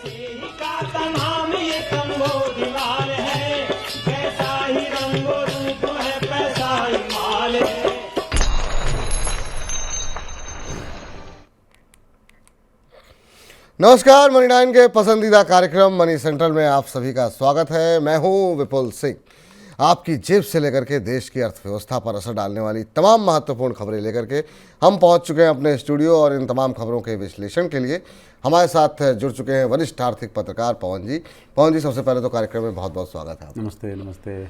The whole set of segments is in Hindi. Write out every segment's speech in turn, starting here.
का नाम ये कंबोधिलाल है, कैसा ही रंगो रूप है पैसा ही माल है। नमस्कार, मनी 9 के पसंदीदा कार्यक्रम मनी सेंट्रल में आप सभी का स्वागत है। मैं हूं विपुल सिंह। आपकी जेब से लेकर के देश की अर्थव्यवस्था पर असर डालने वाली तमाम महत्वपूर्ण खबरें लेकर के हम पहुंच चुके हैं अपने स्टूडियो और इन तमाम खबरों के विश्लेषण के लिए हमारे साथ जुड़ चुके हैं वरिष्ठ आर्थिक पत्रकार पवन जी। पवन जी, सबसे पहले तो कार्यक्रम में बहुत बहुत स्वागत है आपका। नमस्ते। नमस्ते।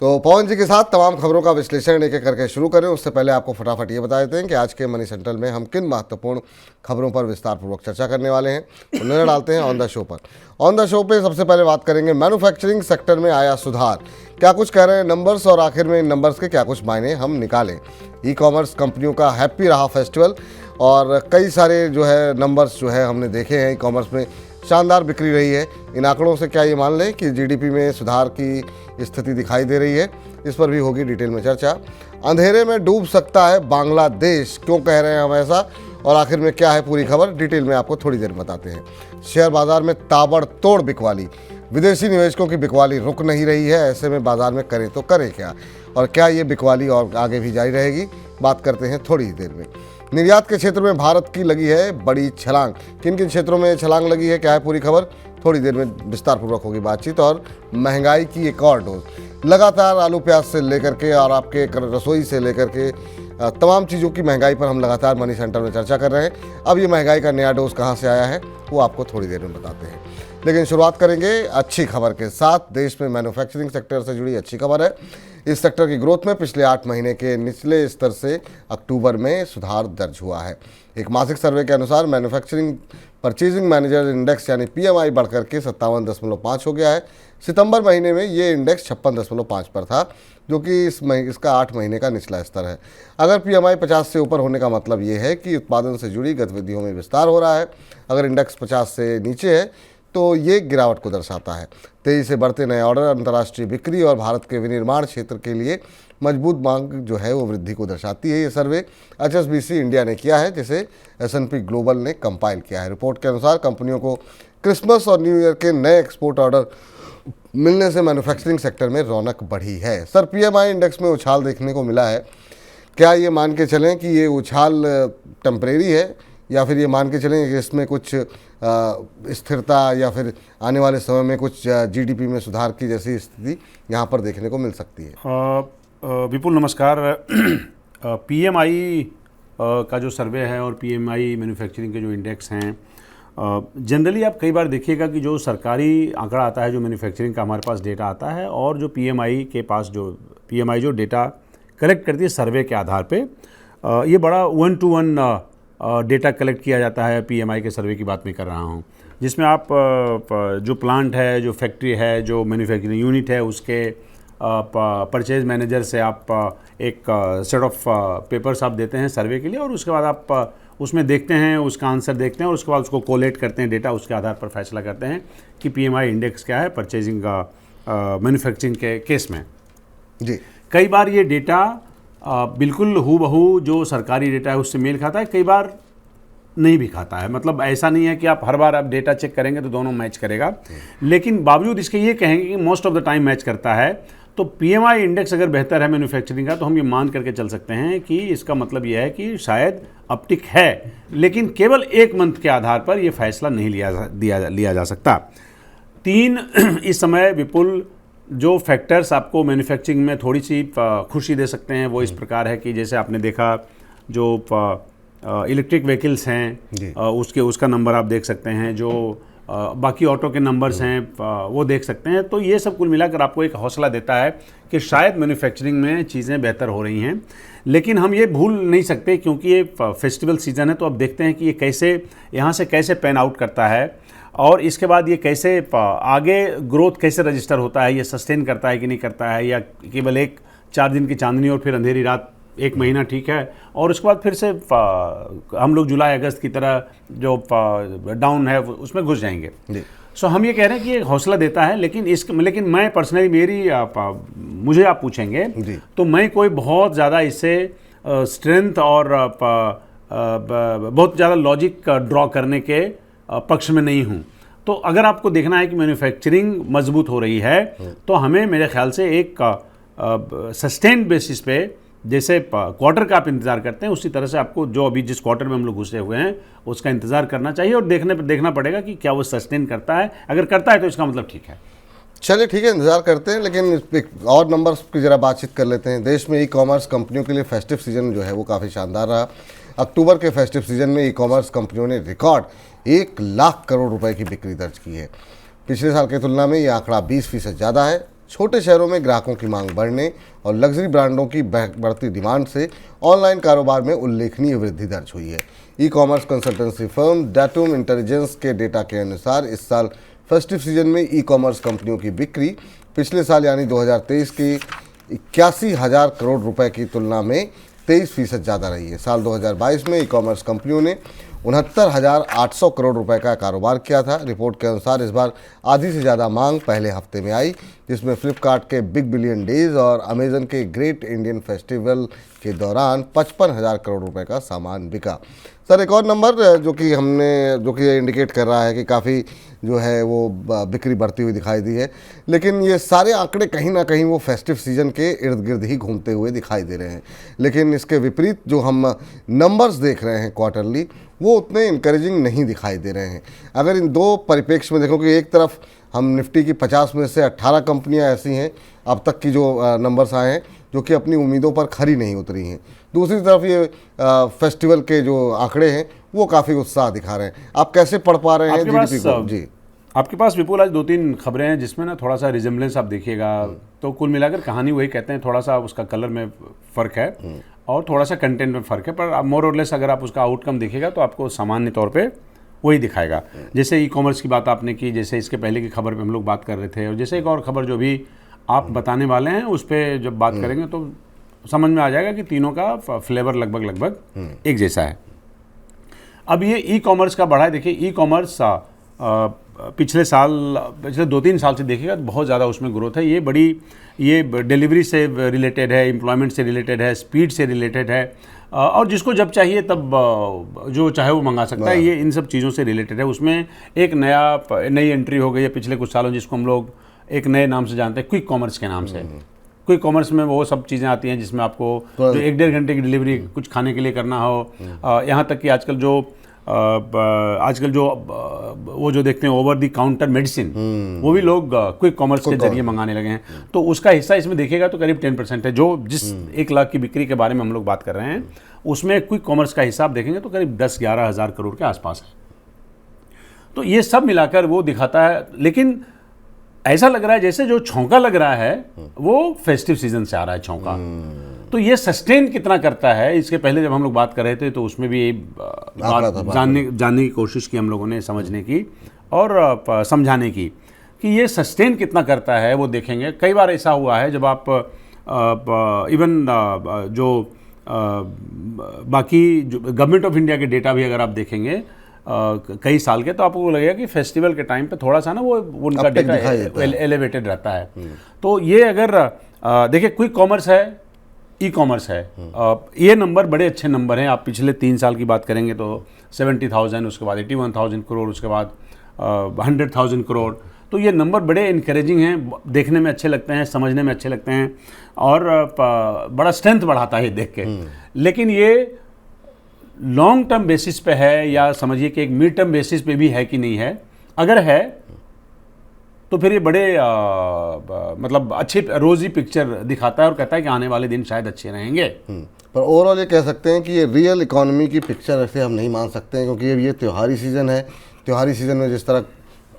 तो पवन जी के साथ तमाम खबरों का विश्लेषण एक एक करके शुरू करें उससे पहले आपको फटाफट ये बता देते हैं कि आज के मनी सेंट्रल में हम किन महत्वपूर्ण खबरों पर विस्तारपूर्वक चर्चा करने वाले हैं। तो नजर डालते हैं ऑन द शो पर। ऑन द शो पे सबसे पहले बात करेंगे मैन्युफैक्चरिंग सेक्टर में आया सुधार, क्या कुछ कह रहे हैं नंबर्स और आखिर में इन नंबर्स के क्या कुछ मायने हम निकालें। ई कॉमर्स कंपनियों का हैप्पी रहा फेस्टिवल और कई सारे जो है नंबर्स जो है हमने देखे हैं। ई कॉमर्स में शानदार बिक्री रही है। इन आंकड़ों से क्या ये मान लें कि जीडीपी में सुधार की स्थिति दिखाई दे रही है, इस पर भी होगी डिटेल में चर्चा। अंधेरे में डूब सकता है बांग्लादेश, क्यों कह रहे हैं हम ऐसा और आखिर में क्या है पूरी खबर, डिटेल में आपको थोड़ी देर बताते हैं। शेयर बाजार में ताबड़तोड़ बिकवाली, विदेशी निवेशकों की बिकवाली रुक नहीं रही है। ऐसे में बाजार में करें तो करें क्या, और क्या ये बिकवाली और आगे भी जारी रहेगी, बात करते हैं थोड़ी ही देर में। निर्यात के क्षेत्र में भारत की लगी है बड़ी छलांग, किन किन क्षेत्रों में छलांग लगी है, क्या है पूरी खबर, थोड़ी देर में विस्तारपूर्वक होगी बातचीत। और महंगाई की एक और डोज, लगातार आलू प्याज से लेकर के और आपके रसोई से लेकर के तमाम चीज़ों की महंगाई पर हम लगातार मनी सेंटर में चर्चा कर रहे हैं। अब ये महंगाई का नया डोज कहाँ से आया है वो आपको थोड़ी देर में बताते हैं, लेकिन शुरुआत करेंगे अच्छी खबर के साथ। देश में मैन्युफैक्चरिंग सेक्टर से जुड़ी अच्छी खबर है। इस सेक्टर की ग्रोथ में पिछले 8 महीने के निचले स्तर से अक्टूबर में सुधार दर्ज हुआ है। एक मासिक सर्वे के अनुसार मैन्युफैक्चरिंग परचेजिंग मैनेजर इंडेक्स यानी पीएमआई बढ़कर के 57.5 हो गया है। सितंबर महीने में ये इंडेक्स 56.5 पर था, जो कि इसका 8 महीने का निचला स्तर है। अगर पीएमआई 50 से ऊपर होने का मतलब ये है कि उत्पादन से जुड़ी गतिविधियों में विस्तार हो रहा है। अगर इंडेक्स 50 से नीचे है तो ये गिरावट को दर्शाता है। तेजी से बढ़ते नए ऑर्डर, अंतर्राष्ट्रीय बिक्री और भारत के विनिर्माण क्षेत्र के लिए मजबूत मांग जो है वो वृद्धि को दर्शाती है। ये सर्वे HSBC इंडिया ने किया है, जिसे S&P ग्लोबल ने कंपाइल किया है। रिपोर्ट के अनुसार कंपनियों को क्रिसमस और न्यू ईयर के नए एक्सपोर्ट ऑर्डर मिलने से मैन्युफैक्चरिंग सेक्टर में रौनक बढ़ी है। सर, पीएमआई इंडेक्स में उछाल देखने को मिला है, क्या ये मान के चलें कि ये उछाल टेम्परेरी है, या फिर ये मान के चलें कि इसमें कुछ स्थिरता या फिर आने वाले समय में कुछ जीडीपी में सुधार की जैसी स्थिति यहाँ पर देखने को मिल सकती है? विपुल नमस्कार। पीएमआई का जो सर्वे है और पीएमआई मैन्युफैक्चरिंग के जो इंडेक्स हैं, जनरली आप कई बार देखिएगा कि जो सरकारी आंकड़ा आता है, जो मैन्युफैक्चरिंग का हमारे पास डेटा आता है, और जो पीएमआई के पास जो पीएमआई जो डेटा कलेक्ट करती है सर्वे के आधार पे, ये बड़ा 1-to-1 डेटा कलेक्ट किया जाता है। पीएमआई के सर्वे की बात मैं कर रहा हूँ, जिसमें आप जो प्लांट है, जो फैक्ट्री है, जो मैन्युफैक्चरिंग यूनिट है, उसके परचेज मैनेजर से आप एक सेट ऑफ पेपर्स आप देते हैं सर्वे के लिए, और उसके बाद आप उसमें देखते हैं, उसका आंसर देखते हैं, और उसके बाद उसको कोलेट करते हैं डेटा, उसके आधार पर फैसला करते हैं कि पीएमआई इंडेक्स क्या है परचेजिंग मैन्युफैक्चरिंग के केस में। जी, कई बार ये डेटा बिल्कुल हूबहू जो सरकारी डेटा है उससे मेल खाता है, कई बार नहीं भी खाता है। मतलब ऐसा नहीं है कि आप हर बार आप डेटा चेक करेंगे तो दोनों मैच करेगा, लेकिन बावजूद इसके ये कहेंगे कि most of the time match करता है। तो पीएमआई इंडेक्स अगर बेहतर है मैन्युफैक्चरिंग का, तो हम ये मान करके चल सकते हैं कि इसका मतलब ये है कि शायद अपटिक है, लेकिन केवल एक मंथ के आधार पर यह फैसला नहीं लिया जा सकता। 3 इस समय विपुल जो फैक्टर्स आपको मैन्युफैक्चरिंग में थोड़ी सी खुशी दे सकते हैं, वो इस प्रकार है कि जैसे आपने देखा जो इलेक्ट्रिक व्हीकल्स हैं उसका नंबर आप देख सकते हैं, जो बाकी ऑटो के नंबर्स हैं वो देख सकते हैं। तो ये सब कुल मिलाकर आपको एक हौसला देता है कि शायद मैन्युफैक्चरिंग में चीज़ें बेहतर हो रही हैं। लेकिन हम ये भूल नहीं सकते, क्योंकि ये फेस्टिवल सीज़न है, तो अब देखते हैं कि ये कैसे यहाँ से कैसे पैन आउट करता है, और इसके बाद ये कैसे आगे ग्रोथ कैसे रजिस्टर होता है, ये सस्टेन करता है कि नहीं करता है, या केवल 1-4 दिन की चांदनी और फिर अंधेरी रात 1 महीना ठीक है, और उसके बाद फिर से हम लोग जुलाई अगस्त की तरह जो डाउन है उसमें घुस जाएंगे। सो हम ये कह रहे हैं कि ये हौसला देता है, लेकिन मैं पर्सनली मुझे आप पूछेंगे तो मैं कोई बहुत ज़्यादा इससे स्ट्रेंथ और बहुत ज़्यादा लॉजिक ड्रॉ करने के पक्ष में नहीं हूँ। तो अगर आपको देखना है कि मैन्युफैक्चरिंग मजबूत हो रही है तो हमें मेरे ख्याल से एक सस्टेन्ड बेसिस पे, जैसे क्वार्टर का आप इंतज़ार करते हैं उसी तरह से आपको जो अभी जिस क्वार्टर में हम लोग घुसे हुए हैं उसका इंतज़ार करना चाहिए और देखना पड़ेगा कि क्या वो सस्टेन करता है। अगर करता है तो इसका मतलब ठीक है। चलिए ठीक है, इंतजार करते हैं, लेकिन एक और नंबर्स की जरा बातचीत कर लेते हैं। देश में ई कॉमर्स कंपनियों के लिए फेस्टिव सीजन जो है वो काफ़ी शानदार रहा। अक्टूबर के फेस्टिव सीजन में ई कॉमर्स कंपनियों ने रिकॉर्ड 1 लाख करोड़ रुपए की बिक्री दर्ज की है। पिछले साल की तुलना में ये आंकड़ा 20% ज़्यादा है। छोटे शहरों में ग्राहकों की मांग बढ़ने और लग्जरी ब्रांडों की बढ़ती डिमांड से ऑनलाइन कारोबार में उल्लेखनीय वृद्धि दर्ज हुई है। E commerce consultancy firm Datum Intelligence के डेटा के अनुसार इस साल फेस्टिव सीजन में ई कॉमर्स कंपनियों की बिक्री पिछले साल यानी 2023 की 81,000 करोड़ रुपए की तुलना में 23% ज़्यादा रही है। साल 2022 में ई कॉमर्स कंपनियों ने 69,800 करोड़ रुपए का कारोबार किया था। रिपोर्ट के अनुसार इस बार आधी से ज़्यादा मांग पहले हफ्ते में आई, जिसमें फ्लिपकार्ट के बिग बिलियन डेज और अमेजन के ग्रेट इंडियन फेस्टिवल के दौरान 55,000 करोड़ रुपए का सामान बिका। सर, एक और नंबर जो कि इंडिकेट कर रहा है कि काफ़ी जो है वो बिक्री बढ़ती हुई दिखाई दी है, लेकिन ये सारे आंकड़े कहीं ना कहीं वो फेस्टिव सीजन के इर्द गिर्द ही घूमते हुए दिखाई दे रहे हैं। लेकिन इसके विपरीत जो हम नंबर्स देख रहे हैं क्वार्टरली, वो उतने इनकरेजिंग नहीं दिखाई दे रहे हैं। अगर इन दो परिप्रेक्ष्य में देखो कि एक तरफ हम निफ्टी की 50 में से 18 कंपनियां ऐसी हैं अब तक की जो नंबर्स आए हैं जो कि अपनी उम्मीदों पर खरी नहीं उतरी हैं, दूसरी तरफ ये फेस्टिवल के जो आंकड़े हैं वो काफ़ी उत्साह दिखा रहे हैं। आप कैसे पढ़ पा रहे हैं जीडीपी को? जी, आपके पास विपुल आज 2-3 खबरें हैं जिसमें ना थोड़ा सा रिजेम्बलेंस आप देखिएगा तो कुल मिलाकर कहानी वही कहते हैं, थोड़ा सा उसका कलर में फ़र्क है और थोड़ा सा कंटेंट में फ़र्क है, पर मोर और लेस अगर आप उसका आउटकम देखिएगा तो आपको सामान्य तौर पे वही दिखाएगा। जैसे ई कॉमर्स की बात आपने की, जैसे इसके पहले की खबर पे हम लोग बात कर रहे थे, और जैसे एक और खबर जो भी आप बताने वाले हैं उस पर जब बात करेंगे तो समझ में आ जाएगा कि तीनों का फ्लेवर लगभग एक जैसा है। अब ये ई कॉमर्स का बढ़ा है। देखिए, ई कॉमर्स पिछले 2-3 साल से देखिएगा तो बहुत ज़्यादा उसमें ग्रोथ है। ये डिलीवरी से रिलेटेड है, एम्प्लॉयमेंट से रिलेटेड है, स्पीड से रिलेटेड है, और जिसको जब चाहिए तब जो चाहे वो मंगा सकता है। ये इन सब चीज़ों से रिलेटेड है। उसमें एक नई एंट्री हो गई है पिछले कुछ सालों, जिसको हम लोग एक नए नाम से जानते हैं, क्विक कॉमर्स के नाम से। क्विक कॉमर्स में वो सब चीज़ें आती हैं जिसमें आपको जो 1-1.5 घंटे की डिलीवरी कुछ खाने के लिए करना हो, यहाँ तक कि आजकल जो वो जो देखते हैं ओवर द काउंटर मेडिसिन, वो भी लोग क्विक कॉमर्स के जरिए मंगाने लगे हैं। तो उसका हिस्सा इसमें देखिएगा तो करीब 10% है। जो जिस 1 लाख की बिक्री के बारे में हम लोग बात कर रहे हैं उसमें क्विक कॉमर्स का हिसाब देखेंगे तो करीब 10-11 हज़ार करोड़ के आसपास है। तो ये सब मिलाकर वो दिखाता है, लेकिन ऐसा लग रहा है जैसे जो छौंका लग रहा है वो फेस्टिव सीजन से आ रहा है छौंका। तो ये सस्टेन कितना करता है, इसके पहले जब हम लोग बात कर रहे थे तो उसमें भी बात जानने की कोशिश की हम लोगों ने, समझने की और समझाने की कि ये सस्टेन कितना करता है वो देखेंगे। कई बार ऐसा हुआ है जब आप इवन जो बाकी जो गवर्नमेंट ऑफ इंडिया के डेटा भी अगर आप देखेंगे कई साल के, तो आपको लगेगा कि फेस्टिवल के टाइम पे थोड़ा सा ना वो उनका डेटा एलिवेटेड रहता है। तो ये अगर देखिए, क्विक कॉमर्स है, ई कॉमर्स है, ये नंबर बड़े अच्छे नंबर हैं। आप पिछले 3 साल की बात करेंगे तो 70,000, उसके बाद 81,000 करोड़, उसके बाद 100,000 करोड़। तो ये नंबर बड़े इनकरेजिंग हैं, देखने में अच्छे लगते हैं, समझने में अच्छे लगते हैं और बड़ा स्ट्रेंथ बढ़ाता है देख के। लेकिन ये लॉन्ग टर्म बेसिस पे है या समझिए कि एक मिड टर्म बेसिस पे भी है कि नहीं है। अगर है तो फिर ये बड़े मतलब अच्छी रोजी पिक्चर दिखाता है और कहता है कि आने वाले दिन शायद अच्छे रहेंगे। पर ओवरऑल ये कह सकते हैं कि ये रियल इकोनॉमी की पिक्चर ऐसे हम नहीं मान सकते हैं, क्योंकि ये त्योहारी सीज़न है। त्योहारी सीज़न में जिस तरह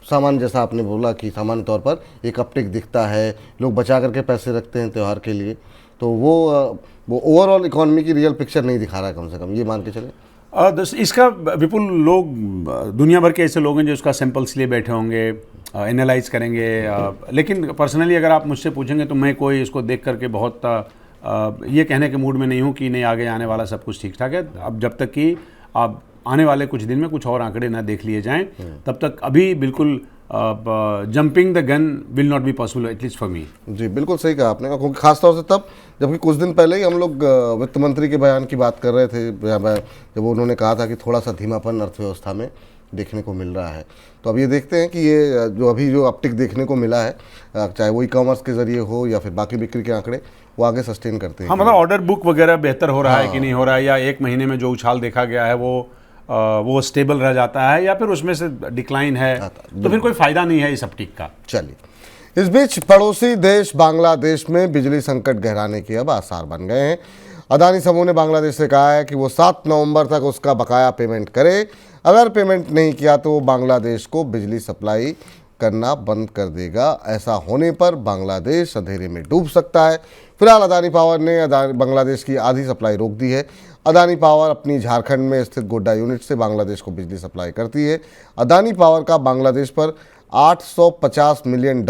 सामान, जैसा आपने बोला कि सामान्य तौर पर एक अपटिक दिखता है, लोग बचा करके पैसे रखते हैं त्यौहार के लिए, तो वो ओवरऑल इकोनॉमी की रियल पिक्चर नहीं दिखा रहा है, कम से कम ये मान के चले। इसका विपुल लोग दुनिया भर के ऐसे लोग हैं जो इसका सैंपल्स लिए बैठे होंगे, एनालाइज करेंगे। लेकिन पर्सनली अगर आप मुझसे पूछेंगे तो मैं कोई इसको देख करके बहुत ये कहने के मूड में नहीं हूँ कि नहीं आगे आने वाला सब कुछ ठीक ठाक है। अब जब तक कि आप आने वाले कुछ दिन में कुछ और आंकड़े ना देख लिए जाएं तब तक अभी बिल्कुल jumping the gun will not be possible, at least for me. जी, बिल्कुल सही कहा आपने, क्योंकि खासतौर से तब जबकि कुछ दिन पहले ही हम लोग वित्त मंत्री के बयान की बात कर रहे थे, जब उन्होंने कहा था कि थोड़ा सा धीमापन अर्थव्यवस्था में देखने को मिल रहा है। तो अब ये देखते हैं कि ये जो अभी जो अपटिक देखने को मिला है, चाहे वो ई-कॉमर्स के ज़रिए हो या फिर बाकी बिक्री के आंकड़े, वो आगे सस्टेन करते हैं। हाँ, मतलब ऑर्डर बुक वगैरह बेहतर हो रहा है कि नहीं हो रहा है, या एक महीने में जो उछाल देखा गया है वो स्टेबल रह जाता है, या फिर उसमें से डिक्लाइन है, तो फिर कोई फायदा नहीं है इस अपटिक का। चलिए, इस बीच पड़ोसी देश बांग्लादेश में बिजली संकट गहराने के अब आसार बन गए हैं। अदानी समूह ने बांग्लादेश से कहा है कि वो 7 नवंबर तक उसका बकाया पेमेंट करे। अगर पेमेंट नहीं किया तो वो बांग्लादेश को बिजली सप्लाई करना बंद कर देगा। ऐसा होने पर बांग्लादेश अंधेरे में डूब सकता है। फिलहाल अदानी पावर ने बांग्लादेश की आधी सप्लाई रोक दी है। अदानी पावर अपनी झारखंड में स्थित गोड्डा यूनिट से बांग्लादेश को बिजली सप्लाई करती है। अदानी पावर का बांग्लादेश पर $850 मिलियन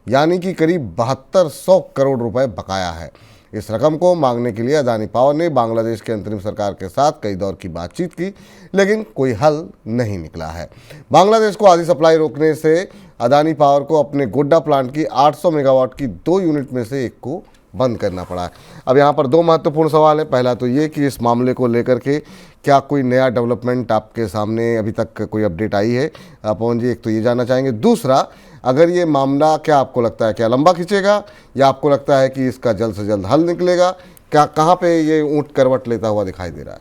यानी कि करीब 7200 करोड़ रुपए बकाया है। इस रकम को मांगने के लिए अदानी पावर ने बांग्लादेश के अंतरिम सरकार के साथ कई दौर की बातचीत की, लेकिन कोई हल नहीं निकला है। बांग्लादेश को आधी सप्लाई रोकने से अदानी पावर को अपने गोड्डा प्लांट की 800 मेगावाट की 2 यूनिट में से एक को बंद करना पड़ा है। अब यहाँ पर 2 महत्वपूर्ण सवाल हैं। पहला तो ये कि इस मामले को लेकर के क्या कोई नया डेवलपमेंट आपके सामने अभी तक कोई अपडेट आई है पवन जी? एक तो ये जानना चाहेंगे। दूसरा, अगर ये मामला क्या आपको लगता है क्या लंबा खींचेगा, या आपको लगता है कि इसका जल्द से जल्द हल निकलेगा? क्या कहाँ पे ये ऊँट करवट लेता हुआ दिखाई दे रहा है?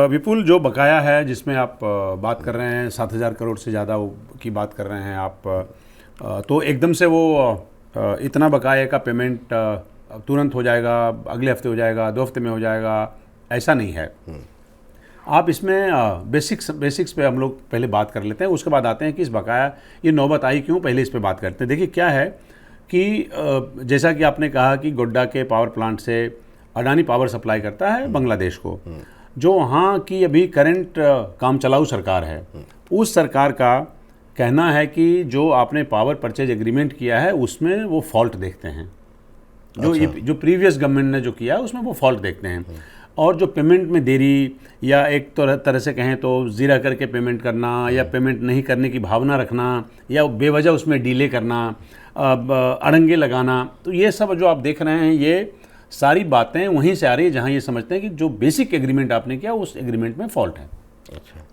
विपुल, जो बकाया है जिसमें आप बात कर रहे हैं, 7,000 करोड़ से ज़्यादा की बात कर रहे हैं आप, तो एकदम से वो इतना बकाये का पेमेंट तुरंत हो जाएगा, अगले हफ्ते हो जाएगा, 2 हफ्ते में हो जाएगा, ऐसा नहीं है। आप इसमें बेसिक्स पे हम लोग पहले बात कर लेते हैं, उसके बाद आते हैं कि इस बकाया ये नौबत आई क्यों, पहले इस पे बात करते हैं। देखिए क्या है कि जैसा कि आपने कहा कि गोड्डा के पावर प्लांट से अडानी पावर सप्लाई करता है बांग्लादेश को, जो वहाँ की अभी करंट काम चलाऊ सरकार है, उस सरकार का कहना है कि जो आपने पावर परचेज एग्रीमेंट किया है उसमें वो फॉल्ट देखते हैं। जो प्रीवियस गवर्नमेंट ने जो किया है उसमें वो फॉल्ट देखते हैं, और जो पेमेंट में देरी या एक तरह से कहें तो जीरा करके पेमेंट करना, या पेमेंट नहीं करने की भावना रखना, या बेवजह उसमें डिले करना, अड़ंगे लगाना, तो ये सब जो आप देख रहे हैं ये सारी बातें वहीं से आ रही है जहां ये समझते हैं कि जो बेसिक एग्रीमेंट आपने किया उस एग्रीमेंट में फॉल्ट है। अच्छा,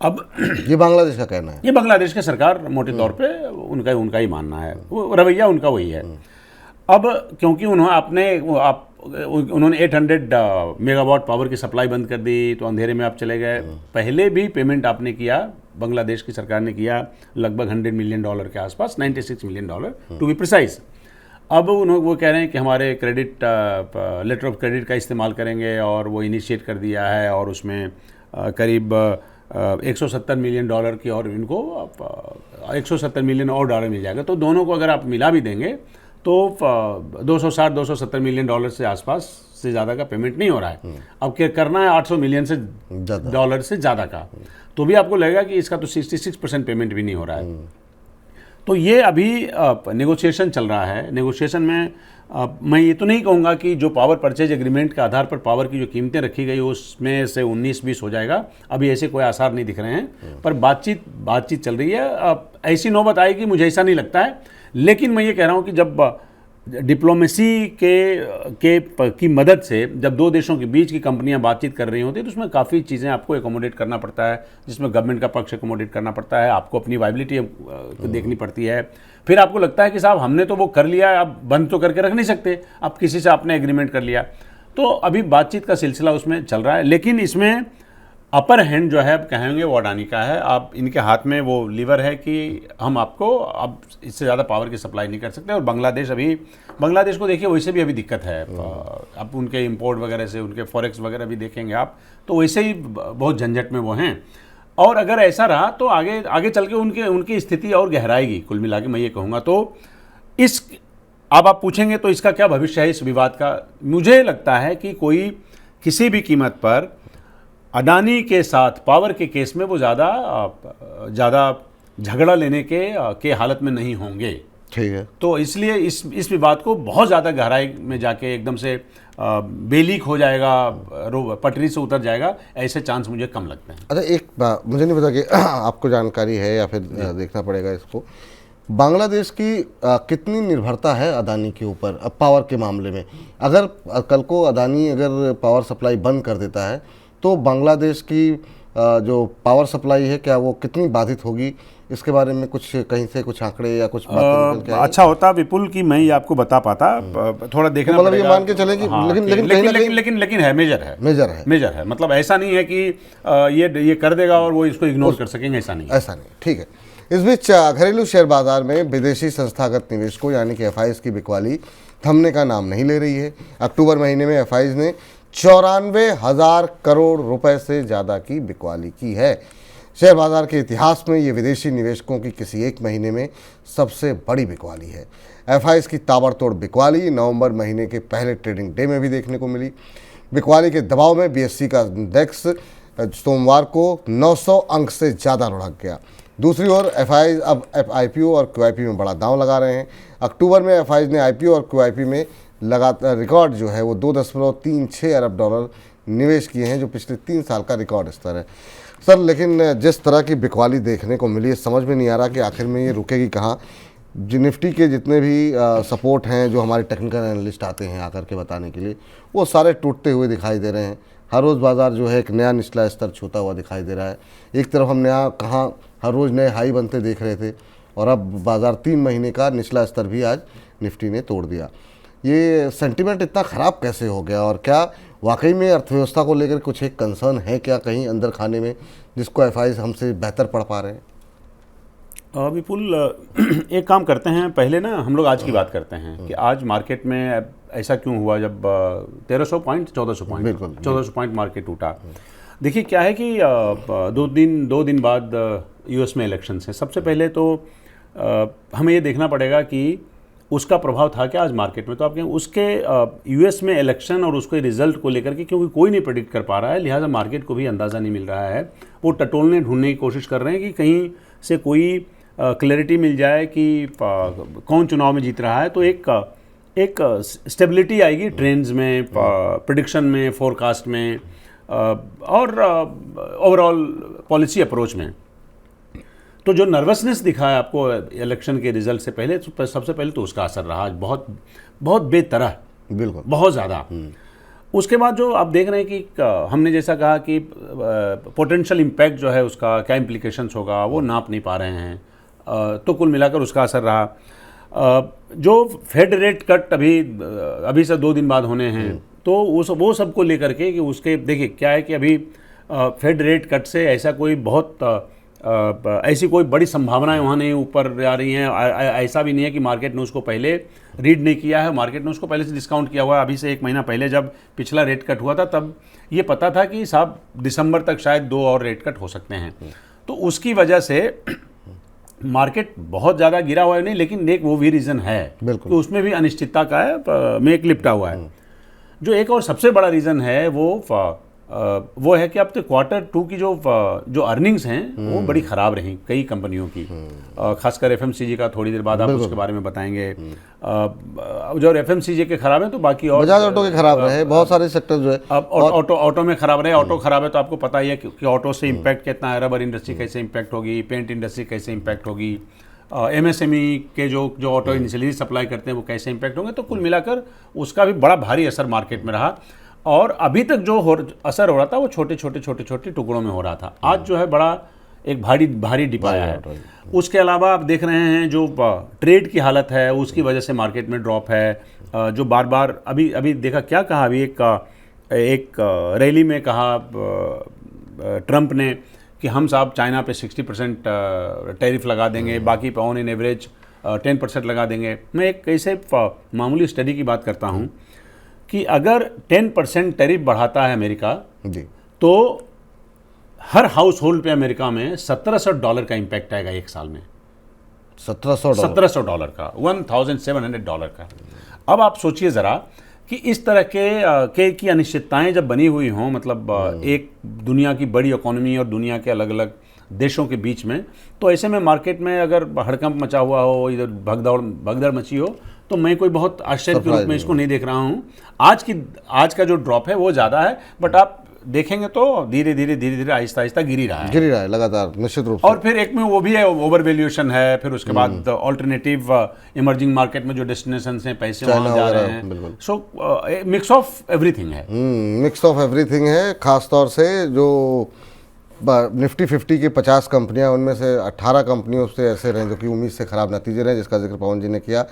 अब ये बांग्लादेश का कहना है? ये बांग्लादेश की सरकार मोटे तौर पे उनका ही मानना है, वो रवैया उनका वही है। अब क्योंकि उन्होंने 800 मेगावाट पावर की सप्लाई बंद कर दी, तो अंधेरे में आप चले गए। पहले भी पेमेंट आपने किया, बांग्लादेश की सरकार ने किया लगभग $100 मिलियन के आसपास, $96 मिलियन टू बी प्रिसाइज। अब वो कह रहे हैं कि हमारे क्रेडिट लेटर ऑफ क्रेडिट का इस्तेमाल करेंगे, और वो इनिशिएट कर दिया है, और उसमें करीब $170 मिलियन की, और इनको $170 मिलियन और मिल जाएगा। तो दोनों को अगर आप मिला भी देंगे तो 260-270 मिलियन डॉलर से आसपास से ज़्यादा का पेमेंट नहीं हो रहा है। अब क्या करना है 800 मिलियन से डॉलर से ज़्यादा का, तो भी आपको लगेगा कि इसका तो 66% पेमेंट भी नहीं हो रहा है। तो ये अभी नेगोशिएशन चल रहा है। नेगोशिएशन में मैं ये तो नहीं कहूँगा कि जो पावर परचेज एग्रीमेंट के आधार पर पावर की जो कीमतें रखी गई उसमें से 19-20 हो जाएगा, अभी ऐसे कोई आसार नहीं दिख रहे हैं, पर बातचीत चल रही है। ऐसी नौबत आएगी मुझे ऐसा नहीं लगता है, लेकिन मैं ये कह रहा हूँ कि जब डिप्लोमेसी की मदद से जब 2 देशों के बीच की कंपनियां बातचीत कर रही होती है, तो उसमें काफ़ी चीज़ें आपको एकोमोडेट करना पड़ता है, जिसमें गवर्नमेंट का पक्ष एकोमोडेट करना पड़ता है, आपको अपनी वाइबिलिटी देखनी पड़ती है। फिर आपको लगता है कि साहब हमने तो वो कर लिया, आप बंद तो करके रख नहीं सकते, आप किसी से आपने एग्रीमेंट कर लिया। तो अभी बातचीत का सिलसिला उसमें चल रहा है, लेकिन इसमें अपर हैंड जो है आप कहेंगे वो अडानी का है। आप इनके हाथ में वो लीवर है कि हम आपको अब इससे ज़्यादा पावर की सप्लाई नहीं कर सकते। और बांग्लादेश को देखिए वैसे भी अभी दिक्कत है, अब उनके इंपोर्ट वगैरह से, उनके फॉरेक्स वगैरह भी देखेंगे आप, तो वैसे ही बहुत झंझट में वो हैं। और अगर ऐसा रहा तो आगे चल के उनकी स्थिति और गहराएगी। कुल मिला के मैं ये कहूँगा, तो अब आप पूछेंगे तो इसका क्या भविष्य है इस विवाद का। मुझे लगता है कि कोई किसी भी कीमत पर अडानी के साथ पावर के केस में वो ज़्यादा झगड़ा लेने के हालत में नहीं होंगे। ठीक है, तो इसलिए इस विवाद को बहुत ज़्यादा गहराई में जाके एकदम से बेलीक हो जाएगा, पटरी से उतर जाएगा, ऐसे चांस मुझे कम लगते हैं। अच्छा, एक बात मुझे नहीं पता कि आपको जानकारी है या फिर देखना पड़ेगा इसको, बांग्लादेश की कितनी निर्भरता है अदानी के ऊपर अब पावर के मामले में? अगर कल को अदानी अगर पावर सप्लाई बंद कर देता है तो बांग्लादेश की जो पावर सप्लाई है क्या वो कितनी बाधित होगी, इसके बारे में कुछ कहीं से कुछ आंकड़े या कुछ बातें निकल के आई? अच्छा होता विपुल कि मैं ये आपको बता पाता, थोड़ा देखना मतलब ये पड़ेगा। मान के चले कि हाँ, लेकिन लेकिन कहीं ना लेकिन कहीं लेकिन लेकिन है, मेजर है। मतलब ऐसा नहीं है कि ये कर देगा और वो इसको इग्नोर कर सकेंगे, ऐसा नहीं है। ऐसा नहीं, ठीक है। इस बीच घरेलू शेयर बाजार में विदेशी संस्थागत निवेशकों यानी कि एफआईज की बिकवाली थमने का नाम नहीं ले रही है। अक्टूबर महीने में एफआईज ने 94,000 करोड़ रुपए से ज़्यादा की बिकवाली की है। शेयर बाजार के इतिहास में ये विदेशी निवेशकों की किसी एक महीने में सबसे बड़ी बिकवाली है। एफआईज की ताबड़तोड़ बिकवाली नवंबर महीने के पहले ट्रेडिंग डे में भी देखने को मिली। बिकवाली के दबाव में बीएसई का इंडेक्स सोमवार को 900 अंक से ज़्यादा लुढ़क गया। दूसरी ओर एफआईज अब आईपीओ और क्यूआईपी में बड़ा दांव लगा रहे हैं। अक्टूबर में एफआईज ने आईपीओ और क्यूआईपी में लगातार रिकॉर्ड जो है वो 2.36 अरब डॉलर निवेश किए हैं, जो पिछले 3 साल का रिकॉर्ड स्तर है। सर, लेकिन जिस तरह की बिकवाली देखने को मिली है, समझ में नहीं आ रहा कि आखिर में ये रुकेगी कहाँ। निफ्टी के जितने भी सपोर्ट हैं, जो हमारे टेक्निकल एनालिस्ट आते हैं आकर के बताने के लिए, वो सारे टूटते हुए दिखाई दे रहे हैं। हर रोज़ बाज़ार जो है एक नया निचला स्तर छूता हुआ दिखाई दे रहा है। एक तरफ हम नया कहाँ हर रोज़ नए हाई बनते देख रहे थे, और अब बाज़ार 3 महीने का निचला स्तर भी आज निफ्टी ने तोड़ दिया। ये सेंटिमेंट इतना ख़राब कैसे हो गया, और क्या वाकई में अर्थव्यवस्था को लेकर कुछ एक कंसर्न है क्या कहीं अंदर खाने में, जिसको एफआईज हमसे बेहतर पढ़ पा रहे हैं? विपुल, एक काम करते हैं, पहले ना हम लोग आज की बात करते हैं कि आज मार्केट में ऐसा क्यों हुआ जब 1300 पॉइंट 1400 पॉइंट बिल्कुल 1400 पॉइंट मार्केट टूटा। देखिए क्या है कि 2 दिन बाद यूएस में इलेक्शंस हैं। सबसे पहले तो हमें ये देखना पड़ेगा कि उसका प्रभाव था क्या आज मार्केट में। तो आप कहें उसके यूएस में इलेक्शन और उसके रिजल्ट को लेकर के, क्योंकि कोई नहीं प्रेडिक्ट कर पा रहा है, लिहाजा मार्केट को भी अंदाज़ा नहीं मिल रहा है। वो टटोलने ढूंढने की कोशिश कर रहे हैं कि कहीं से कोई क्लैरिटी मिल जाए कि कौन चुनाव में जीत रहा है। तो एक स्टेबिलिटी आएगी ट्रेंड्स में, प्रेडिक्शन में, फोरकास्ट में, और ओवरऑल पॉलिसी अप्रोच में। तो जो नर्वसनेस दिखा है आपको इलेक्शन के रिजल्ट से पहले, सबसे पहले तो उसका असर रहा आज बहुत बहुत बेतरह, बिल्कुल बहुत ज़्यादा। उसके बाद जो आप देख रहे हैं कि हमने जैसा कहा कि पोटेंशियल इम्पैक्ट जो है उसका क्या इम्प्लीकेशंस होगा वो नाप नहीं पा रहे हैं। तो कुल मिलाकर उसका असर रहा। जो फेड रेट कट अभी से 2 दिन बाद होने हैं, तो वो सबको लेकर के कि उसके देखिए क्या है कि अभी फेड रेट कट से ऐसा कोई बहुत ऐसी कोई बड़ी संभावनाएं वहाँ नहीं ऊपर आ रही हैं। ऐसा भी नहीं है कि मार्केट ने उसको पहले रीड नहीं किया है, मार्केट ने उसको पहले से डिस्काउंट किया हुआ है। अभी से 1 महीना पहले जब पिछला रेट कट हुआ था, तब ये पता था कि साहब दिसंबर तक शायद 2 और रेट कट हो सकते हैं। तो उसकी वजह से मार्केट बहुत ज़्यादा गिरा हुआ है नहीं, लेकिन एक वो भी रीज़न है बिल्कुल, तो उसमें भी अनिश्चितता का है, में एक लिपटा हुआ है। जो एक और सबसे बड़ा रीज़न है वो है कि अब तो Q2 की जो अर्निंग्स हैं वो बड़ी ख़राब रही कई कंपनियों की, खासकर एफएमसीजी का थोड़ी देर बाद आप उसके बारे में बताएंगे। जो एफएमसीजी के ख़राब हैं तो बाकी और बजाज ऑटो के खराब रहे, बहुत सारे सेक्टर जो है। अब ऑटो में ख़राब रहे। ऑटो ख़राब है तो आपको पता ही है कि ऑटो से इम्पैक्ट कितना है, रबर इंडस्ट्री कैसे इम्पैक्ट होगी, पेंट इंडस्ट्री कैसे इम्पैक्ट होगी, एमएसएमई के जो ऑटो इनिशियली सप्लाई करते हैं वो कैसे इम्पैक्ट होंगे। तो कुल मिलाकर उसका भी बड़ा भारी असर मार्केट में रहा। और अभी तक जो असर हो रहा था वो छोटे छोटे टुकड़ों में हो रहा था। आज जो है बड़ा एक भारी डिप आया है। उसके अलावा आप देख रहे हैं जो ट्रेड की हालत है उसकी वजह से मार्केट में ड्रॉप है। जो बार बार अभी देखा क्या कहा, अभी एक रैली में कहा ट्रंप ने कि हम साहब चाइना पे 60% टैरिफ लगा देंगे, बाकी पे ऑन इन एवरेज 10% लगा देंगे। मैं एक ऐसे मामूली स्टडी की बात करता हूँ कि अगर 10% टैरिफ बढ़ाता है अमेरिका जी, तो हर हाउस होल्ड पे अमेरिका में $1700 का इम्पैक्ट आएगा एक साल में। $1700 का, $1700 का। अब आप सोचिए ज़रा कि इस तरह की अनिश्चितताएं जब बनी हुई हों, मतलब एक दुनिया की बड़ी इकोनॉमी और दुनिया के अलग अलग देशों के बीच में, तो ऐसे में मार्केट में अगर हड़कंप मचा हुआ हो, इधर भगदड़ मची हो, तो मैं कोई बहुत आश्चर्य के रूप में इसको नहीं देख रहा हूँ। आज का जो ड्रॉप है वो ज़्यादा है, बट आप देखेंगे तो धीरे धीरे आहिस्ता गिर ही रहा है लगातार, निश्चित रूप से। और फिर एक में वो भी है, ओवर वैल्यूएशन है। फिर उसके बाद ऑल्टरनेटिव इमर्जिंग मार्केट में जो डेस्टिनेशंस हैं, पैसे वहाँ जा रहे हैं। सो मिक्स ऑफ एवरीथिंग है। मिक्स ऑफ एवरीथिंग है। खासतौर से जो निफ्टी 50 की 50 कंपनियां, उनमें से 18 कंपनियों से ऐसे रहे जो कि उम्मीद से खराब नतीजे रहे, जिसका जिक्र पवन जी ने किया।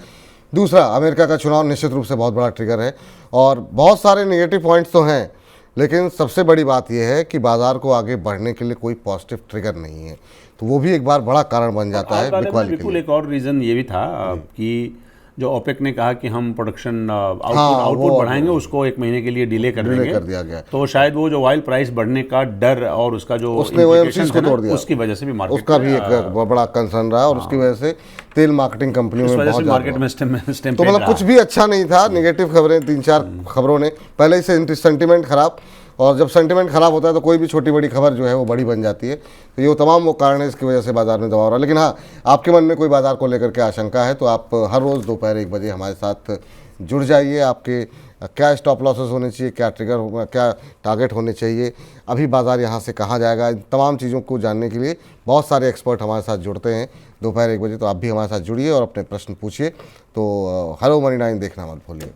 दूसरा, अमेरिका का चुनाव निश्चित रूप से बहुत बड़ा ट्रिगर है और बहुत सारे नेगेटिव पॉइंट्स तो हैं, लेकिन सबसे बड़ी बात यह है कि बाजार को आगे बढ़ने के लिए कोई पॉजिटिव ट्रिगर नहीं है, तो वो भी एक बार बड़ा कारण बन जाता है बिकवाली के बिल्कुल। लिए। एक और रीज़न ये भी था कि जो ओपेक ने कहा कि हम प्रोडक्शन हाँ, आउटपुट बढ़ाएंगे, उसको 1 महीने के लिए डिले कर देंगे, कर दिया गया। तो शायद वो जो ऑयल प्राइस बढ़ने का डर और उसका जो उसने OMCs implications को है ना, तोड़ दिया, उसकी वजह से भी मार्केट उसका भी एक बड़ा कंसर्न रहा और उसकी वजह से तेल मार्केटिंग कंपनियों में बहुत मार्केट में तो मतलब कुछ भी अच्छा नहीं था। नेगेटिव खबरें 3-4 खबरों ने पहले से सेंटिमेंट खराब, और जब सेंटिमेंट खराब होता है तो कोई भी छोटी बड़ी खबर जो है वो बड़ी बन जाती है। तो ये तमाम वो कारण है इसकी वजह से बाजार में दबाव रहा। लेकिन हाँ, आपके मन में कोई बाजार को लेकर के आशंका है तो आप हर रोज़ दोपहर 1 बजे हमारे साथ जुड़ जाइए। आपके क्या स्टॉप लॉसेस होने चाहिए, क्या ट्रिगर होगा, क्या टारगेट होने चाहिए, अभी बाजार यहाँ से कहाँ जाएगा, इन तमाम चीज़ों को जानने के लिए बहुत सारे एक्सपर्ट हमारे साथ जुड़ते हैं दोपहर 1 बजे। तो आप भी हमारे साथ जुड़िए और अपने प्रश्न पूछिए। तो हेलो मनी 9 देखना मत भूलिए।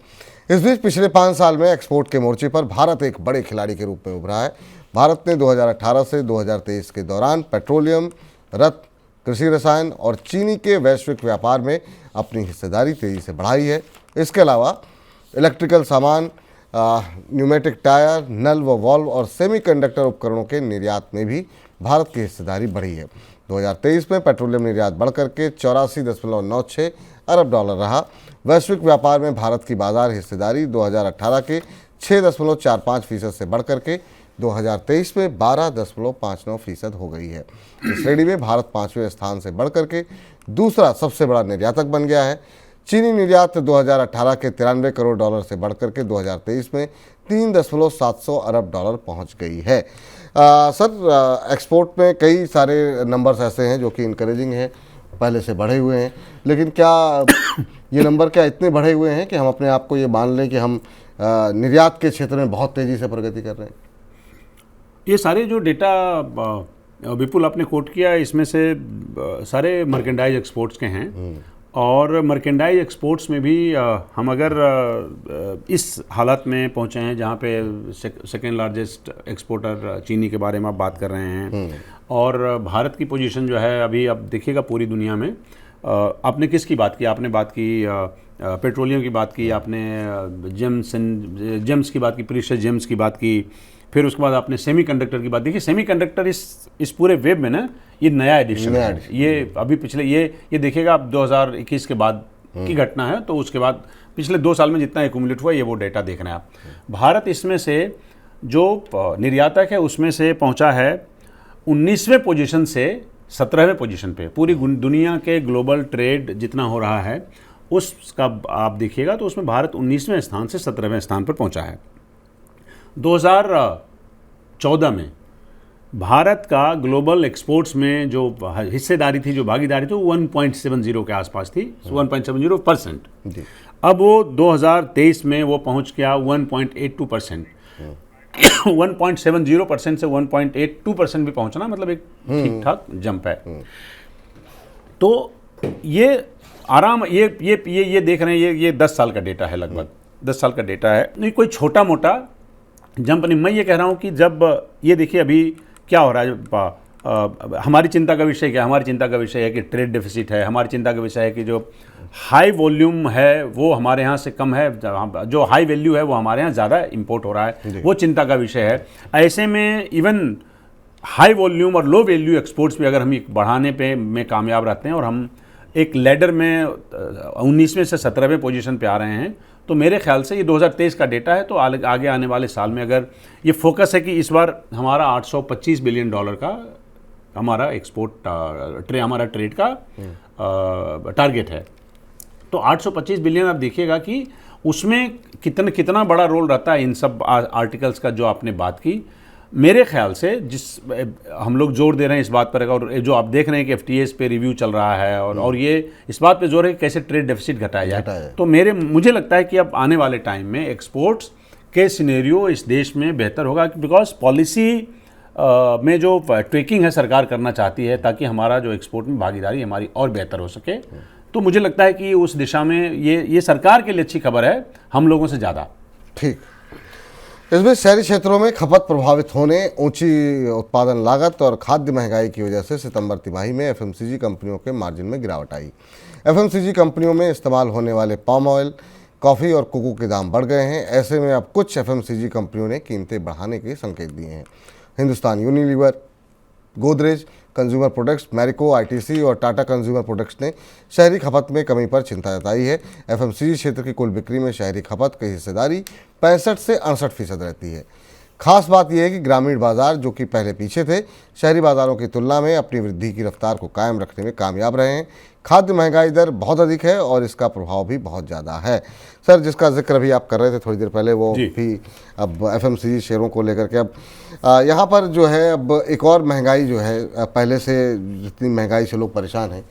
इस बीच पिछले 5 साल में एक्सपोर्ट के मोर्चे पर भारत एक बड़े खिलाड़ी के रूप में उभरा है। भारत ने 2018 से 2023 के दौरान पेट्रोलियम, रत्न, कृषि रसायन और चीनी के वैश्विक व्यापार में अपनी हिस्सेदारी तेज़ी से बढ़ाई है। इसके अलावा इलेक्ट्रिकल सामान, न्यूमेटिक टायर, नल व वॉल्व और सेमीकंडक्टर उपकरणों के निर्यात में भी भारत की हिस्सेदारी बढ़ी है। 2023 में पेट्रोलियम निर्यात बढ़कर के 84.96 अरब डॉलर रहा। वैश्विक व्यापार में भारत की बाजार हिस्सेदारी 2018 के 6.45% से बढ़कर के 2023 में 12.59% हो गई है। इस श्रेणी में भारत 5वें स्थान से बढ़कर के दूसरा सबसे बड़ा निर्यातक बन गया है। चीनी निर्यात 2018 के 93 करोड़ डॉलर से बढ़कर के 2023 में 3.7 अरब डॉलर पहुंच गई है। सर, एक्सपोर्ट में कई सारे नंबर्स ऐसे हैं जो कि इनकरेजिंग हैं, पहले से बढ़े हुए हैं, लेकिन क्या ये नंबर क्या इतने बढ़े हुए हैं कि हम अपने आप को ये मान लें कि हम निर्यात के क्षेत्र में बहुत तेज़ी से प्रगति कर रहे हैं? ये सारे जो डेटा विपुल आपने कोट किया, इसमें से सारे मर्केंडाइज एक्सपोर्ट्स के हैं और मर्केंडाइज एक्सपोर्ट्स में भी हम अगर इस हालत में पहुंचे हैं जहां पे सेकेंड लार्जेस्ट एक्सपोर्टर चीनी के बारे में आप बात कर रहे हैं और भारत की पोजीशन जो है अभी आप देखिएगा पूरी दुनिया में, आपने किसकी बात की? आपने बात की पेट्रोलियम की बात की, आपने जेम्स की बात की, प्रीशियस जेम्स की बात की, फिर उसके बाद आपने सेमीकंडक्टर की बात। देखिए सेमीकंडक्टर इस पूरे वेब में ना ये नया एडिशन है। ये अभी पिछले ये देखिएगा आप 2021 के बाद की घटना है, तो उसके बाद पिछले 2 साल में जितना एक्यूमुलेट हुआ ये वो डेटा देख रहे हैं आप। भारत इसमें से जो निर्यातक है उसमें से पहुंचा है 19वें पोजीशन से 17वें पोजीशन पे। पूरी दुनिया के ग्लोबल ट्रेड जितना हो रहा है उसका आप देखिएगा तो उसमें भारत 19वें स्थान से 17वें स्थान पर पहुंचा है। 2014 में भारत का ग्लोबल एक्सपोर्ट्स में जो हिस्सेदारी थी, जो भागीदारी थी, वो 1.70 के आसपास थी, 1.70%। अब वो 2023 में वो पहुंच गया 1.82%। 1.70% से 1.82% भी पहुंचना मतलब एक ठीक ठाक जंप है। तो ये आराम ये देख रहे हैं, ये 10 साल का डेटा है, लगभग 10 साल का डेटा है, नहीं कोई छोटा मोटा जंप नहीं। मैं ये कह रहा हूँ कि जब ये देखिए अभी क्या हो रहा है, हमारी चिंता का विषय क्या? हमारी चिंता का विषय है कि ट्रेड डेफिसिट है, हमारी चिंता का विषय है कि जो हाई वॉल्यूम है वो हमारे यहाँ से कम है, जो हाई वैल्यू है वो हमारे यहाँ ज़्यादा इंपोर्ट हो रहा है, वो चिंता का विषय है। ऐसे में इवन हाई वॉल्यूम और लो वैल्यू एक्सपोर्ट्स भी अगर हम बढ़ाने पे में कामयाब रहते हैं और हम एक लैडर में 19वें से 17वें पोजीशन पे आ रहे हैं, तो मेरे ख्याल से ये 2023 का डेटा है, तो आगे आने वाले साल में अगर ये फोकस है कि इस बार हमारा 825 बिलियन डॉलर का हमारा एक्सपोर्ट हमारा ट्रेड का टारगेट है, तो 825 बिलियन आप देखिएगा कि उसमें कितना बड़ा रोल रहता है इन सब आर्टिकल्स का जो आपने बात की। मेरे ख्याल से जिस हम लोग जोर दे रहे हैं इस बात पर, और जो आप देख रहे हैं कि FTAs पे रिव्यू चल रहा है और ये इस बात पे जोर है कि कैसे ट्रेड डेफिसिट घटाया जाए, तो मुझे लगता है कि अब आने वाले टाइम में एक्सपोर्ट्स के सिनेरियो इस देश में बेहतर होगा, बिकॉज पॉलिसी में जो ट्रैकिंग है सरकार करना चाहती है ताकि हमारा जो एक्सपोर्ट में भागीदारी हमारी और बेहतर हो सके। तो मुझे लगता है कि उस दिशा में ये सरकार के लिए अच्छी खबर है, हम लोगों से ज़्यादा। ठीक। इस बीच शहरी क्षेत्रों में खपत प्रभावित होने, ऊंची उत्पादन लागत और खाद्य महंगाई की वजह से सितंबर तिमाही में एफएमसीजी कंपनियों के मार्जिन में गिरावट आई। एफएमसीजी कंपनियों में इस्तेमाल होने वाले पाम ऑयल, कॉफ़ी और कोको के दाम बढ़ गए हैं। ऐसे में अब कुछ एफएमसीजी कंपनियों ने कीमतें बढ़ाने के संकेत दिए हैं। Hindustan Unilever, Godrej consumer products, Marico, ITC और टाटा कंज्यूमर प्रोडक्ट्स ने शहरी खपत में कमी पर चिंता जताई है। एफएमसीजी क्षेत्र की कुल बिक्री में शहरी खपत की हिस्सेदारी 65 से 68% रहती है। खास बात यह है कि ग्रामीण बाजार, जो कि पहले पीछे थे, शहरी बाजारों की तुलना में अपनी वृद्धि की रफ्तार को कायम रखने में कामयाब रहे हैं। खाद्य महंगाई दर बहुत अधिक है और इसका प्रभाव भी बहुत ज़्यादा है। सर, जिसका जिक्र अभी आप कर रहे थे थोड़ी देर पहले, वो भी अब एफएमसीजी शेयरों को लेकर के अब यहाँ पर जो है अब एक और महंगाई जो है, पहले से जितनी महंगाई से लोग परेशान हैं,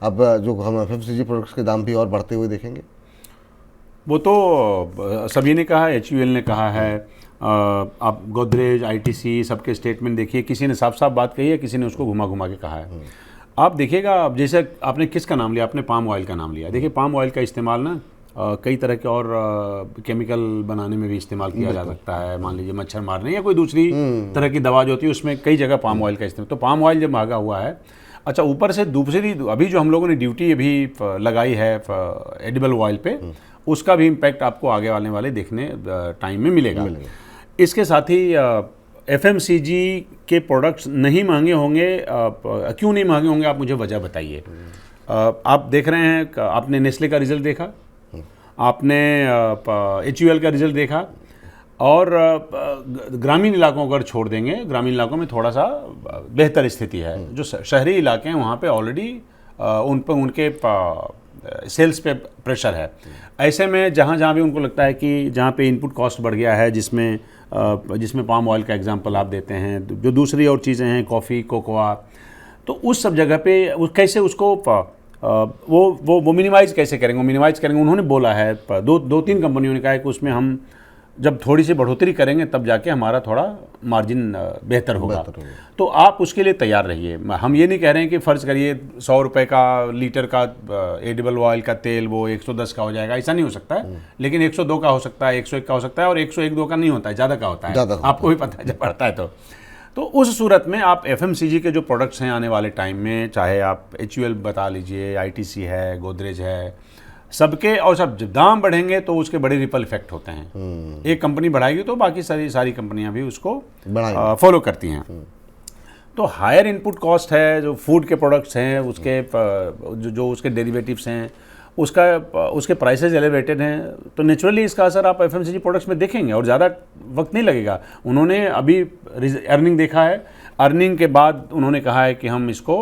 अब जो हम एफएमसीजी प्रोडक्ट्स के दाम भी और बढ़ते हुए देखेंगे। वो तो सभी ने कहा, HUL ने कहा है, आप गोदरेज, आईटीसी सबके स्टेटमेंट देखिए, किसी ने साफ साफ बात कही है, किसी ने उसको घुमा घुमा के कहा है। आप देखिएगा, अब जैसे आपने किसका नाम लिया, आपने पाम ऑयल का नाम लिया। देखिए, पाम ऑयल का इस्तेमाल ना कई तरह के और केमिकल बनाने में भी इस्तेमाल किया जा सकता है। मान लीजिए मच्छर मारने या कोई दूसरी तरह की दवा जो होती है, उसमें कई जगह पाम ऑयल का इस्तेमाल। तो पाम ऑयल जब महंगा हुआ है, अच्छा, ऊपर से दूसरी अभी जो हम लोगों ने ड्यूटी अभी लगाई है एडिबल ऑयल पे, उसका भी इम्पैक्ट आपको आगे वाले देखने टाइम में मिलेगा। इसके साथ ही एफएमसीजी के प्रोडक्ट्स नहीं महंगे होंगे। क्यों नहीं महंगे होंगे, आप मुझे वजह बताइए। आप देख रहे हैं, आपने नेस्ले का रिजल्ट देखा, आपने HUL का रिजल्ट देखा, और ग्रामीण इलाकों को अगर छोड़ देंगे, ग्रामीण इलाकों में थोड़ा सा बेहतर स्थिति है। जो शहरी इलाके हैं वहाँ पे ऑलरेडी उन पर उनके सेल्स पे प्रेशर है। ऐसे में जहाँ भी उनको लगता है कि जहाँ पे इनपुट कॉस्ट बढ़ गया है, जिसमें पाम ऑयल का एग्जांपल आप देते हैं, जो दूसरी और चीज़ें हैं, कॉफ़ी, कोकोआ, तो उस सब जगह पे कैसे उसको वो मिनिमाइज़ कैसे करेंगे, उन्होंने बोला है, दो तीन कंपनियों ने कहा है कि उसमें हम जब थोड़ी सी बढ़ोतरी करेंगे तब जाके हमारा थोड़ा मार्जिन बेहतर होगा। तो आप उसके लिए तैयार रहिए। हम ये नहीं कह रहे हैं कि फ़र्ज़ करिए 100 रुपये का लीटर का एडिबल ऑयल का तेल वो 110 का हो जाएगा, ऐसा नहीं हो सकता है। लेकिन 102 का हो सकता है, 101 का हो सकता है, और 101-2 का नहीं होता है, ज़्यादा का होता है। आपको भी पता है जब बढ़ता है तो उस सूरत में आप एफएमसीजी के जो प्रोडक्ट्स हैं आने वाले टाइम में, चाहे आप HUL बता लीजिए, आईटीसी है, गोदरेज है, सबके, और सब जब दाम बढ़ेंगे तो उसके बड़े रिपल इफेक्ट होते हैं। एक कंपनी बढ़ाएगी तो बाकी सारी कंपनियां भी उसको फॉलो करती हैं। तो हायर इनपुट कॉस्ट है, जो फूड के प्रोडक्ट्स हैं उसके जो उसके डेरिवेटिव्स हैं, उसके प्राइसेस एलिवेटेड हैं, तो नेचुरली इसका असर आप एफएमसीजी प्रोडक्ट्स में देखेंगे और ज़्यादा वक्त नहीं लगेगा। उन्होंने अभी अर्निंग देखा है, अर्निंग के बाद उन्होंने कहा है कि हम इसको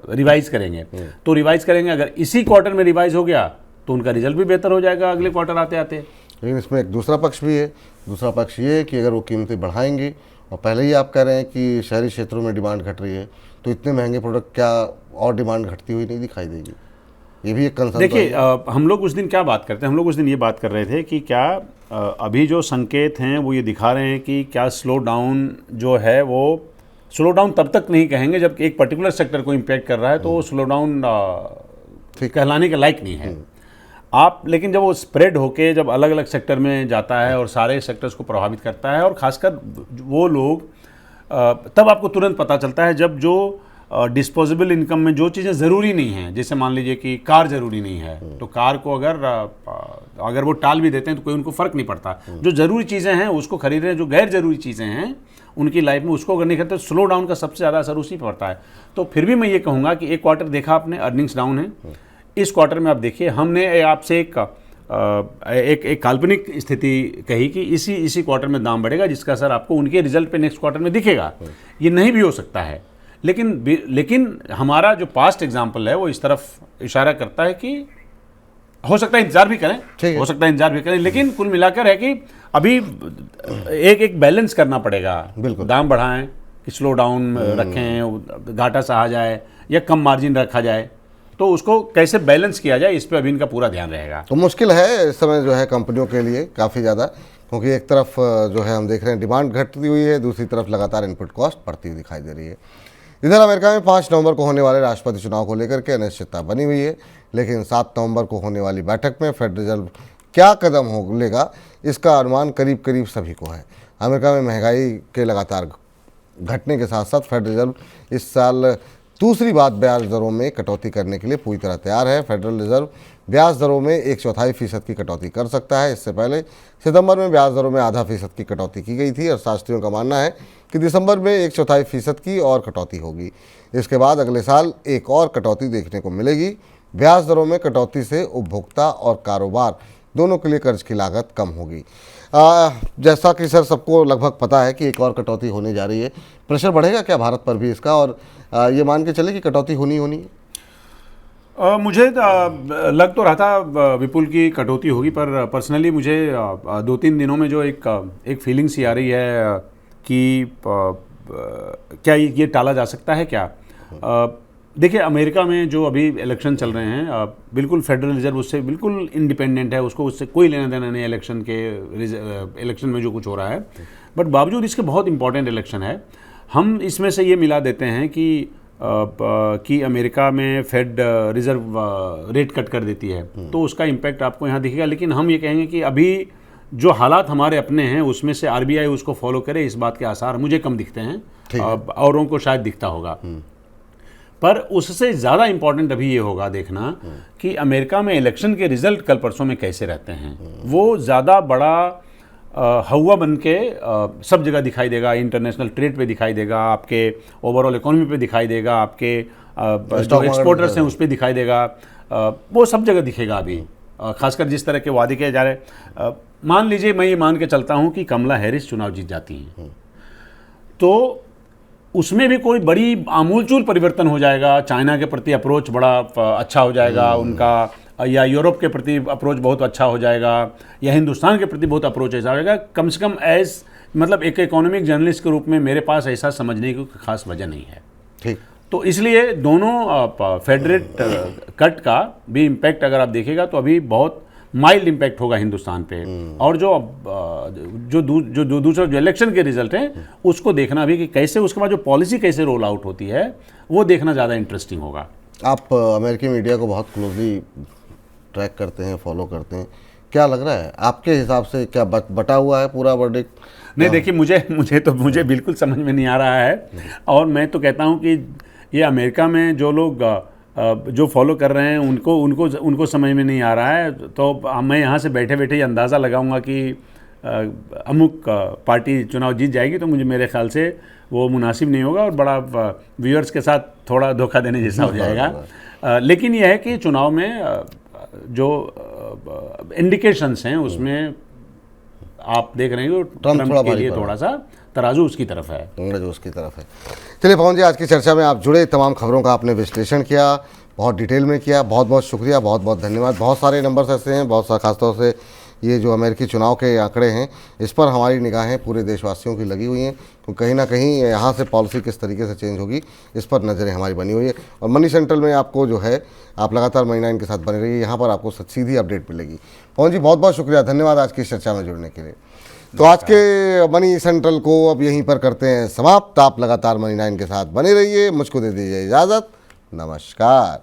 रिवाइज करेंगे। तो रिवाइज करेंगे, अगर इसी क्वार्टर में रिवाइज हो गया तो उनका रिजल्ट भी बेहतर हो जाएगा अगले क्वार्टर आते आते। लेकिन इसमें एक दूसरा पक्ष भी है। दूसरा पक्ष ये है कि अगर वो कीमतें बढ़ाएंगे, और पहले ही आप कह रहे हैं कि शहरी क्षेत्रों में डिमांड घट रही है, तो इतने महंगे प्रोडक्ट क्या और डिमांड घटती हुई नहीं दिखाई देगी? ये भी एक कंसर्न। देखिए, हम लोग उस दिन क्या बात करते हैं, हम लोग उस दिन ये बात कर रहे थे कि क्या अभी जो संकेत हैं वो ये दिखा रहे हैं कि क्या स्लो डाउन जो है, वो स्लो डाउन तब तक नहीं कहेंगे जब एक पर्टिकुलर सेक्टर को इम्पैक्ट कर रहा है, तो वो स्लो डाउन कहलाने के लायक नहीं है। आप लेकिन जब वो स्प्रेड होके जब अलग अलग सेक्टर में जाता है और सारे सेक्टर्स को प्रभावित करता है, और ख़ासकर वो लोग, तब आपको तुरंत पता चलता है जब जो डिस्पोजेबल इनकम में जो चीज़ें ज़रूरी नहीं हैं, जैसे मान लीजिए कि कार ज़रूरी नहीं है, तो कार को अगर वो टाल भी देते हैं तो कोई उनको फ़र्क नहीं पड़ता। जो ज़रूरी चीज़ें हैं उसको खरीद रहे हैं, जो गैर ज़रूरी चीज़ें हैं उनकी लाइफ में उसको अगर नहीं करते, तो स्लो डाउन का सबसे ज़्यादा असर उसी पर पड़ता है। तो फिर भी मैं ये कहूँगा कि एक क्वार्टर देखा आपने, अर्निंग्स डाउन है। इस क्वार्टर में आप देखिए, हमने आपसे एक काल्पनिक स्थिति कही कि इसी क्वार्टर में दाम बढ़ेगा, जिसका असर आपको उनके रिजल्ट पे नेक्स्ट क्वार्टर में दिखेगा। ये नहीं भी हो सकता है, लेकिन हमारा जो पास्ट एग्जाम्पल है वो इस तरफ इशारा करता है कि हो सकता है इंतजार भी करें, लेकिन कुल मिलाकर है कि अभी एक बैलेंस करना पड़ेगा। दाम बढ़ाएं कि स्लो डाउन रखें, घाटा सहा जाए या कम मार्जिन रखा जाए, तो उसको कैसे बैलेंस किया जाए, इस पर अभी इनका पूरा ध्यान रहेगा। तो मुश्किल है इस समय जो है कंपनियों के लिए काफ़ी ज़्यादा, क्योंकि एक तरफ जो है हम देख रहे हैं डिमांड घटती हुई है, दूसरी तरफ लगातार इनपुट कॉस्ट बढ़ती हुई दिखाई दे रही है। इधर अमेरिका में 5 नवंबर को होने वाले राष्ट्रपति चुनाव को लेकर के अनिश्चितता बनी हुई है, लेकिन 7 नवंबर को होने वाली बैठक में फेडरल रिजर्व क्या कदम लेगा, इसका अनुमान करीब करीब सभी को है। अमेरिका में महंगाई के लगातार घटने के साथ साथ फेडरल रिजर्व इस साल दूसरी बार ब्याज दरों में कटौती करने के लिए पूरी तरह तैयार है। फेडरल रिजर्व ब्याज दरों में 1/4% की कटौती कर सकता है। इससे पहले सितंबर में ब्याज दरों में 0.5% की कटौती की गई थी और शास्त्रियों का मानना है कि दिसंबर में 1/4% की और कटौती होगी। इसके बाद अगले साल एक और कटौती देखने को मिलेगी। ब्याज दरों में कटौती से उपभोक्ता और कारोबार दोनों के लिए कर्ज की लागत कम होगी। जैसा कि सर सबको लगभग पता है कि एक और कटौती होने जा रही है, प्रेशर बढ़ेगा क्या भारत पर भी इसका, और ये मान के चले कि कटौती होनी है? मुझे लग तो रहा था विपुल की कटौती होगी, पर पर्सनली मुझे 2-3 दिनों में जो एक फीलिंग सी आ रही है कि क्या ये टाला जा सकता है क्या। देखिए, अमेरिका में जो अभी इलेक्शन चल रहे हैं, बिल्कुल फेडरल रिजर्व उससे बिल्कुल इंडिपेंडेंट है, उसको उससे कोई लेना देना नहीं इलेक्शन में जो कुछ हो रहा है। बट बावजूद इसके बहुत इंपॉर्टेंट इलेक्शन है। हम इसमें से ये मिला देते हैं कि अमेरिका में फेड रिजर्व रेट कट कर देती है, तो उसका इम्पैक्ट आपको यहाँ दिखेगा। लेकिन हम ये कहेंगे कि अभी जो हालात हमारे अपने हैं उसमें से आरबीआई उसको फॉलो करे, इस बात के आसार मुझे कम दिखते हैं। औरों को शायद दिखता होगा, पर उससे ज़्यादा इम्पॉर्टेंट अभी ये होगा देखना कि अमेरिका में इलेक्शन के रिजल्ट कल परसों में कैसे रहते हैं। वो ज़्यादा बड़ा हवा बन के सब जगह दिखाई देगा। इंटरनेशनल ट्रेड पे दिखाई देगा, आपके ओवरऑल इकोनॉमी पे दिखाई देगा, आपके जो एक्सपोर्टर्स हैं उस पर दिखाई देगा, वो सब जगह दिखेगा अभी। खासकर जिस तरह के वादे किए जा रहे, मान लीजिए मैं ये मान के चलता हूँ कि कमला हैरिस चुनाव जीत जाती हैं, तो उसमें भी कोई बड़ी आमूलचूल परिवर्तन हो जाएगा। चाइना के प्रति अप्रोच बड़ा अच्छा हो जाएगा उनका, या यूरोप के प्रति अप्रोच बहुत अच्छा हो जाएगा, या हिंदुस्तान के प्रति बहुत अप्रोच ऐसा हो जाएगा। कम से कम मतलब एक इकोनॉमिक जर्नलिस्ट के रूप में मेरे पास ऐसा समझने की खास वजह नहीं है। ठीक, तो इसलिए दोनों फेड रेट कट का भी इम्पैक्ट अगर आप देखिएगा तो अभी बहुत माइल्ड इम्पैक्ट होगा हिंदुस्तान पे। और जो दूसरा जो इलेक्शन के रिजल्ट हैं उसको देखना भी कि कैसे, उसके बाद जो पॉलिसी कैसे रोल आउट होती है वो देखना ज़्यादा इंटरेस्टिंग होगा। आप अमेरिकी मीडिया को बहुत क्लोजली ट्रैक करते हैं, फॉलो करते हैं, क्या लग रहा है आपके हिसाब से, क्या बटा हुआ है पूरा वर्डिक्ट? नहीं, देखिए, मुझे बिल्कुल समझ में नहीं आ रहा है। और मैं तो कहता हूँ कि ये अमेरिका में जो लोग जो फॉलो कर रहे हैं उनको समझ में नहीं आ रहा है। तो मैं यहाँ से बैठे बैठे ही अंदाज़ा लगाऊंगा कि अमुक पार्टी चुनाव जीत जाएगी, तो मेरे ख्याल से वो मुनासिब नहीं होगा और बड़ा व्यूअर्स के साथ थोड़ा धोखा देने जैसा हो जाएगा। लेकिन यह है कि चुनाव में जो इंडिकेशंस हैं उसमें आप देख रहे हैं ट्रम्प के लिए थोड़ा सा तराजू उसकी तरफ है। चलिए पवन जी, आज की चर्चा में आप जुड़े, तमाम खबरों का आपने विश्लेषण किया, बहुत डिटेल में किया, बहुत बहुत शुक्रिया, बहुत बहुत धन्यवाद। बहुत सारे नंबर्स ऐसे हैं, बहुत सारा खासतौर से ये जो अमेरिकी चुनाव के आंकड़े हैं इस पर हमारी निगाहें पूरे देशवासियों की लगी हुई हैं, तो कहीं ना कहीं यहाँ से पॉलिसी किस तरीके से चेंज होगी इस पर नज़रें हमारी बनी हुई है। और मनी सेंट्रल में आपको जो है, आप लगातार मनी 9 के साथ बने रहिए, यहाँ पर आपको सीधी अपडेट मिलेगी। पवन जी, बहुत बहुत शुक्रिया, धन्यवाद आज की चर्चा में जुड़ने के लिए। तो आज के मनी सेंट्रल को अब यहीं पर करते हैं समाप्त। आप लगातार मनी 9 के साथ बने रहिए, मुझको दे दीजिए इजाज़त, नमस्कार।